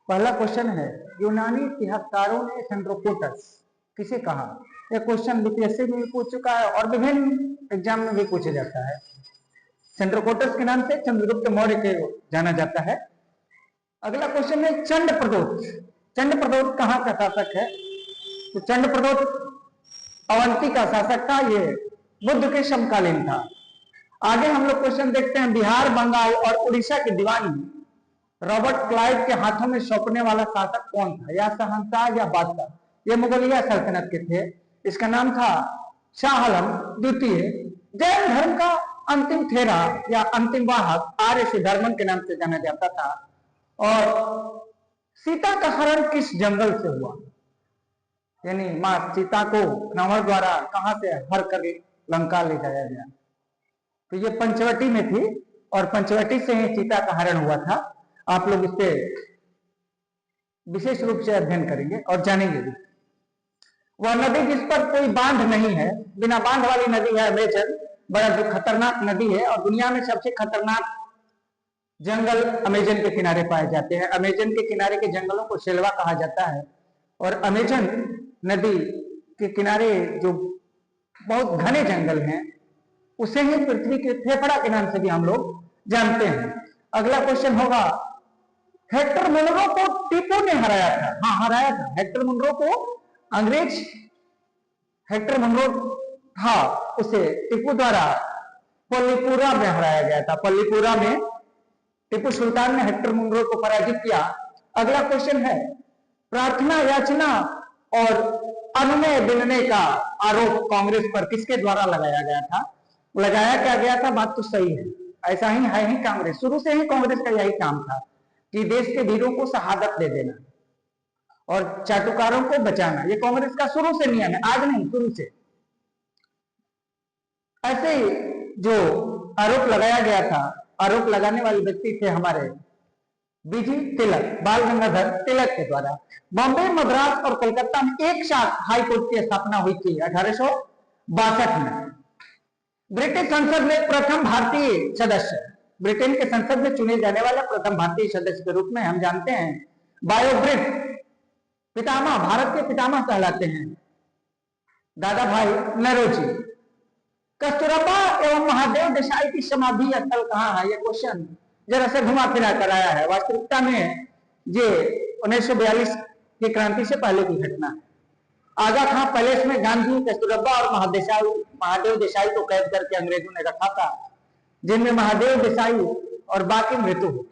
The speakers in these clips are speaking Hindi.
पहला क्वेश्चन है, यूनानी इतिहासकारों ने सेंड्रोकोटस किसे कहा? यह क्वेश्चन बीपीएससी में भी पूछ चुका है और विभिन्न एग्जाम में भी पूछा जाता है। सेंड्रोकोटस के नाम से चंद्रगुप्त मौर्य के जाना जाता है। अगला क्वेश्चन है, चंडप्रदोत। चंडप्रदोत कहाँ का शासक है? तो चंडप्रदोत अवंती का शासक था। ये बुद्ध के समकालीन था। आगे हम लोग क्वेश्चन देखते हैं, बिहार, बंगाल और उड़ीसा की दीवानी रॉबर्ट क्लाइव के हाथों में सौंपने वाला शासक कौन था? या शहंशाह या बादशाह? ये मुगलिया सल्तनत के थे। इसका नाम था शाह आलम द्वितीय। जैन धर्म का अंतिम थेरा या अंतिम वाहक आर्य सिद्धार्थन के नाम से जाना जाता था। और सीता का हरण किस जंगल से हुआ? यानी मां सीता को रावण द्वारा कहां से हर कर लंका ले जाया गया? तो ये पंचवटी में थी और पंचवटी से ही सीता का हरण हुआ था। आप लोग इस पे विशेष रूप से अध्ययन करेंगे और जानेंगे भी। वह नदी जिस पर कोई बांध नहीं है, बिना बांध वाली नदी है अमेजन। बड़ा जो खतरनाक नदी है और दुनिया में सबसे खतरनाक जंगल अमेजन के किनारे पाए जाते हैं। अमेजन के किनारे के जंगलों को सेल्वा कहा जाता है। और अमेजन नदी के किनारे जो बहुत घने जंगल हैं, उसे ही पृथ्वी के फेफड़ा के नाम से भी हम लोग जानते हैं। अगला क्वेश्चन होगा, हेक्टर मुनरो को टीपू ने हराया था। हाँ, हराया था। हेक्टर मुनरो को अंग्रेज हेक्टर मुनरो था, उसे टीपू द्वारा पल्लीपुरा में हराया गया था। पल्लीपुरा में टीपू सुल्तान ने हेक्टर मुनरो को पराजित किया। अगला क्वेश्चन है, प्रार्थना याचना और अनुनय बिनने का आरोप कांग्रेस पर किसके द्वारा लगाया गया था? लगाया क्या गया था? बात तो सही है, ऐसा ही है ही। कांग्रेस शुरू से ही कांग्रेस का यही काम था कि देश के वीरों को शहादत दे देना और चाटुकारों को बचाना। ये कांग्रेस का शुरू से नियम है, आज नहीं, शुरू से। ऐसे ही जो आरोप लगाया गया था, आरोप लगाने वाले व्यक्ति थे हमारे बीजी तिलक, बाल गंगाधर तिलक के द्वारा। बॉम्बे, मद्रास और कोलकाता में एक साथ हाई कोर्ट की स्थापना हुई थी 1862 में। ब्रिटिश संसद में प्रथम भारतीय सदस्य, ब्रिटेन के संसद में चुने जाने वाला प्रथम भारतीय सदस्य के रूप में हम जानते हैं बायोब्रिट पितामह, भारत के पितामह कहलाते हैं दादा भाई नौरोजी। कस्तूरबा एवं महादेव देसाई की समाधि स्थल कहाँ है? ये क्वेश्चन जरा से घुमा फिरा कर आया है। वास्तविकता में ये 1942 की क्रांति से पहले की घटना है। आगा खां पैलेस में गांधी, कस्तूरबा और महादेव देसाई को कैद करके अंग्रेजों ने रखा था, जिनमें महादेव देसाई और बाकी मृत्यु हो।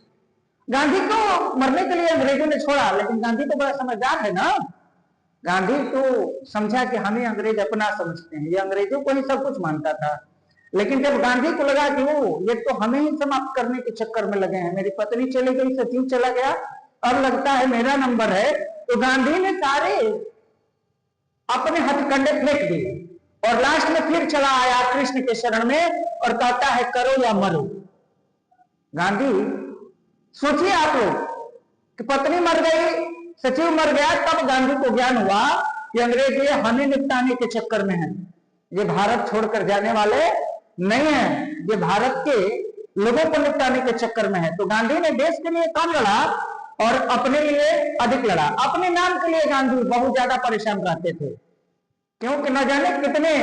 गांधी को मरने के लिए अंग्रेजों ने छोड़ा, लेकिन गांधी तो बड़ा समझदार है ना। गांधी तो समझा कि हमें अंग्रेज अपना समझते हैं, ये अंग्रेजों को ही सब कुछ मानता था। लेकिन जब गांधी को लगा कि वो ये तो हमें ही समाप्त करने के चक्कर में लगे हैं, मेरी पत्नी चली गई, सचिव चला गया, अब लगता है मेरा नंबर है, तो गांधी ने सारे अपने हथकंडे फेंक दिए और लास्ट में फिर चला आया कृष्ण के शरण में और कहता है करो या मरो। गांधी, सोचिए आप लोग कि पत्नी मर गई, सचिव मर गया, तब गांधी को ज्ञान हुआ कि अंग्रेज ये हमें निपटाने के चक्कर में है, ये भारत छोड़कर जाने वाले नहीं है, ये भारत के लोगों को निपटाने के चक्कर में है। तो गांधी ने देश के लिए कम लड़ा और अपने लिए अधिक लड़ा। अपने नाम के लिए गांधी बहुत ज्यादा परेशान रहते थे, क्योंकि न जाने कितने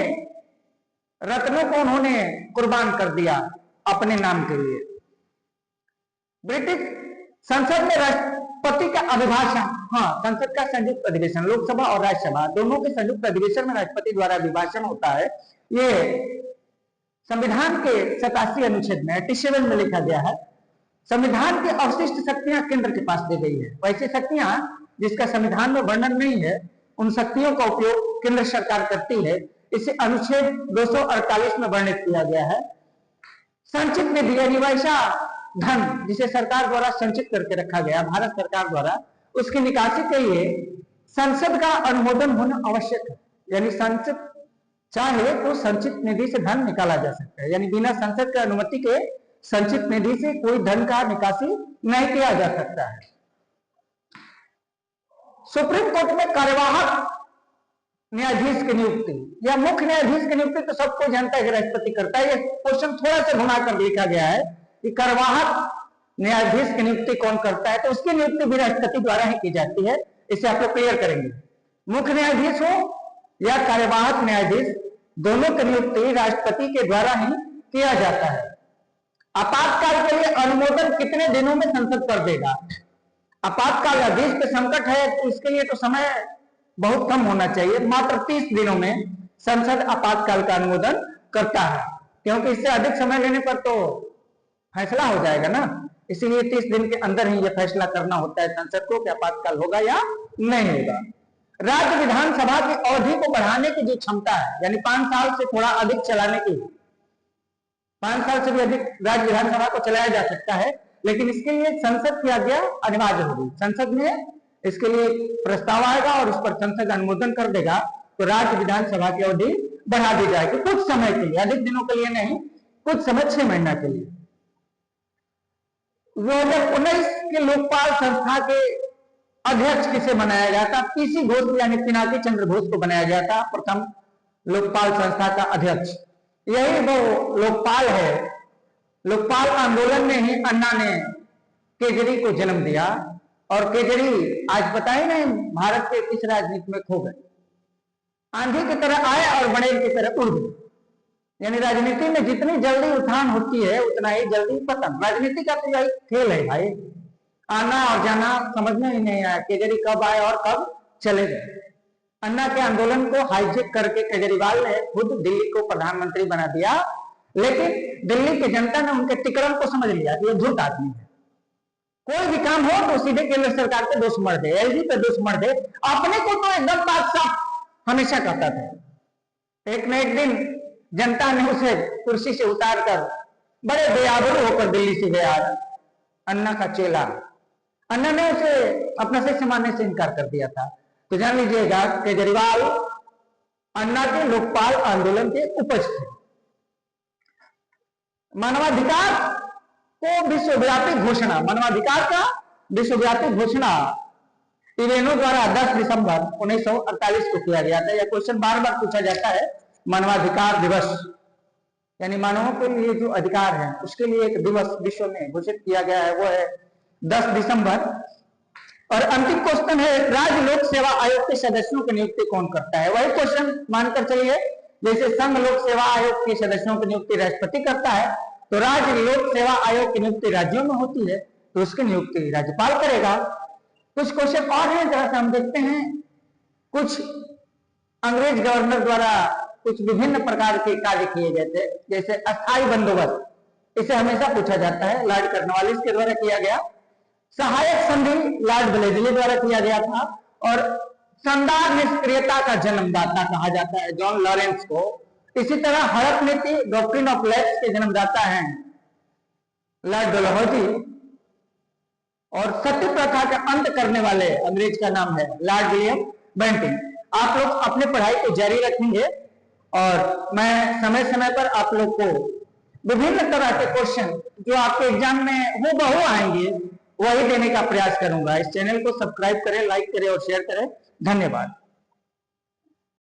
रत्नों को उन्होंने कुर्बान कर दिया अपने नाम के लिए। ब्रिटिश संसद में राष्ट्रपति का अभिभाषण, हाँ, संसद का संयुक्त अधिवेशन, लोकसभा और राज्यसभा दोनों के संयुक्त अधिवेशन में राष्ट्रपति द्वारा अभिभाषण होता है। ये संविधान के 87 अनुच्छेद में 87 में लिखा गया है। संविधान की अवशिष्ट शक्तियां केंद्र के पास दी गई है। वैसी शक्तियां जिसका संविधान में वर्णन नहीं है, उन शक्तियों का उपयोग केंद्र सरकार करती है। इसे अनुच्छेद 248 में वर्णित किया गया है। संचित निधि यानी वैसा धन जिसे सरकार द्वारा संचित करके रखा गया भारत सरकार द्वारा, उसकी निकासी के लिए संसद का अनुमोदन होना आवश्यक है। यानी संसद चाहे तो संचित निधि से धन निकाला जा सकता है, यानी बिना संसद की अनुमति के संचित निधि से कोई धन का निकासी नहीं किया जा सकता है। सुप्रीम कोर्ट में कार्यवाहक न्यायाधीश की नियुक्ति या मुख्य न्यायाधीश की नियुक्ति तो सबको जानता है कि राष्ट्रपति करता है। ये क्वेश्चन थोड़ा सा घुमाकर लिखा गया है कि कार्यवाहक न्यायाधीश की नियुक्ति कौन करता है, तो उसकी नियुक्ति भी राष्ट्रपति द्वारा ही की जाती है। इसे आप लोग क्लियर करेंगे। मुख्य न्यायाधीश हो या कार्यवाहक न्यायाधीश, दोनों की नियुक्ति राष्ट्रपति के द्वारा ही किया जाता है। आपातकाल के लिए अनुमोदन कितने दिनों में संसद कर देगा? आपातकाल या देश पे संकट है तो इसके लिए तो समय बहुत कम होना चाहिए, मात्र 30 दिनों में संसद आपातकाल का अनुमोदन करता है, क्योंकि इससे अधिक समय लेने पर तो फैसला हो जाएगा ना। इसीलिए 30 दिन के अंदर ही यह फैसला करना होता है संसद को कि आपातकाल होगा या नहीं होगा। राज्य विधानसभा की अवधि को बढ़ाने की जो क्षमता है, यानी 5 साल से थोड़ा अधिक चलाने की, 5 साल से भी अधिक राज्य विधानसभा को चलाया जा सकता है, लेकिन इसके लिए संसद की आज्ञा अनिवार्य होगी। संसद में इसके लिए प्रस्ताव आएगा और उस पर संसद अनुमोदन कर देगा तो राज्य विधानसभा की अवधि बढ़ा दी जाएगी कुछ समय के लिए, अधिक दिनों के लिए नहीं, कुछ समय 6 महीना के लिए। 2019 के लोकपाल संस्था के अध्यक्ष किसे बनाया गया था? पीसी घोष यानी पिनाकी चंद्र घोष को बनाया गया था प्रथम लोकपाल संस्था का अध्यक्ष। यही वो लोकपाल है। लोकपाल आंदोलन में ही अन्ना ने केजरी को जन्म दिया और केजरी आज पता ही नहीं भारत के किस राजनीति में खो गए। आंधी की तरह आए और बड़ेल की तरह उड़ गए। यानी राजनीति में जितनी जल्दी उठान होती है उतना ही जल्दी पतन। राजनीति का तो यही खेल है भाई, आना और जाना समझ में ही नहीं आया केजरी कब आए और कब चले गए। अन्ना के आंदोलन को हाईजेक करके केजरीवाल ने खुद दिल्ली को प्रधानमंत्री बना दिया, लेकिन दिल्ली की जनता ने उनके तिकड़म को समझ लिया कि ये झूठ आदमी है। कोई भी काम हो तो सीधे केंद्र सरकार पे दोष मर दे, एलजी पे दोष मर दे, अपने को तो एकदम बात साफ हमेशा कहता था। एक न एक दिन जनता ने उसे कुर्सी से उतार कर बड़े बेआबरू होकर दिल्ली से गया अन्ना का चेला। अन्ना ने उसे अपना शिष्य मानने से इनकार कर दिया था। तो जान लीजिएगा केजरीवाल अन्ना के लोकपाल आंदोलन के उपज थे। मानवाधिकार को विश्वव्यापी घोषणा, मानवाधिकार का विश्वव्यापी घोषणा इवेनो द्वारा 10 दिसंबर 1948 को किया गया था। यह क्वेश्चन बार बार पूछा जाता है। मानवाधिकार दिवस यानी मानवों के लिए जो अधिकार है उसके लिए एक दिवस विश्व में घोषित किया गया है, वो है 10 दिसंबर। और अंतिम क्वेश्चन है राज्य लोक सेवा आयोग के सदस्यों की नियुक्ति कौन करता है? वही क्वेश्चन मानकर चलिए जैसे संघ लोक सेवा आयोग के सदस्यों की नियुक्ति राष्ट्रपति करता है, तो राज्य लोक सेवा आयोग की नियुक्ति राज्यों में होती है, तो उसकी नियुक्ति राज्यपाल करेगा। कुछ क्वेश्चन और हैं, जरा हम देखते हैं। कुछ अंग्रेज गवर्नर द्वारा कुछ विभिन्न प्रकार के कार्य किए गए थे, जैसे अस्थायी बंदोबस्त, इसे हमेशा पूछा जाता है, लॉर्ड कॉर्नवालिस के द्वारा किया गया। सहायक संधि लॉर्ड ब्लेजली द्वारा किया गया था। और शानदार निष्क्रियता का जन्मदाता कहा जाता है जॉन लॉरेंस को। इसी तरह हड़प नीति डॉक्ट्रिन ऑफ लैप्स के जन्मदाता हैं लॉर्ड डलहौजी। और सत्य प्रथा का अंत करने वाले अंग्रेज का नाम है लॉर्ड विलियम बेंटिंग। आप लोग अपने पढ़ाई को जारी रखेंगे और मैं समय समय पर आप लोग को विभिन्न तरह के क्वेश्चन जो आपके एग्जाम में हूबहू आएंगे वही देने का प्रयास करूंगा। इस चैनल को सब्सक्राइब करें, लाइक करें और शेयर करें। धन्यवाद।